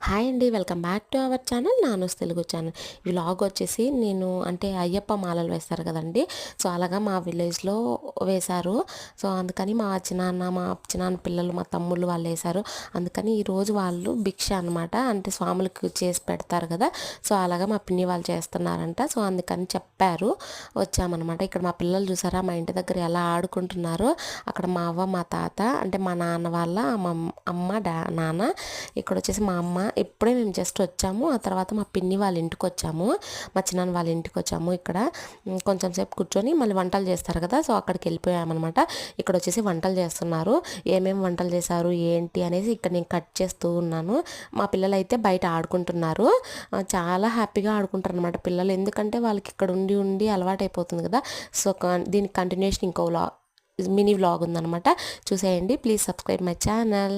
Hi అండి, welcome back to our channel నానోస్ Telugu channel. ఈ vlog వచ్చేసి నేను అంటే అయ్యప్ప మాలలు వేస్తారు కదండి. సో అలాగా మా విలేజ్లో వేశారు. సో అందుకని మా చిన్నాన్న పిల్లలు, మా తమ్ముళ్ళు వాళ్ళు వేశారు. అందుకని ఈరోజు వాళ్ళు భిక్ష అనమాట, అంటే స్వాములకు చేసి పెడతారు కదా. సో అలాగా మా పిన్ని వాళ్ళు చేస్తున్నారంట. సో అందుకని చెప్పారు, వచ్చామన్నమాట. ఇక్కడ మా పిల్లలు చూసారా, మా ఇంటి దగ్గర ఎలా ఆడుకుంటున్నారో. అక్కడ మా అవ్వ, మా తాత, అంటే మా నాన్న వాళ్ళ అమ్మ నాన్న, ఇక్కడ వచ్చేసి మా అమ్మ. ఇప్పుడే మేము జస్ట్ వచ్చాము. ఆ తర్వాత మా పిన్ని వాళ్ళ ఇంటికి వచ్చాము, మా చిన్నాన్న వాళ్ళ ఇంటికి వచ్చాము. ఇక్కడ కొంచెం సేపు కూర్చొని మళ్ళీ వంటలు చేస్తారు కదా, సో అక్కడికి వెళ్ళిపోయామన్నమాట. ఇక్కడ వచ్చేసి వంటలు చేస్తున్నారు. ఏమేమి వంటలు చేశారు ఏంటి అనేసి ఇక్కడ నేను కట్ చేస్తూ ఉన్నాను. మా పిల్లలు అయితే బయట ఆడుకుంటున్నారు. చాలా హ్యాపీగా ఆడుకుంటారు అనమాట పిల్లలు, ఎందుకంటే వాళ్ళకి ఇక్కడ ఉండి ఉండి అలవాటైపోతుంది కదా. సో దీనికి కంటిన్యూషన్ ఇంకో మినీ వ్లాగ్ ఉందన్నమాట, చూసేయండి. Please subscribe my channel.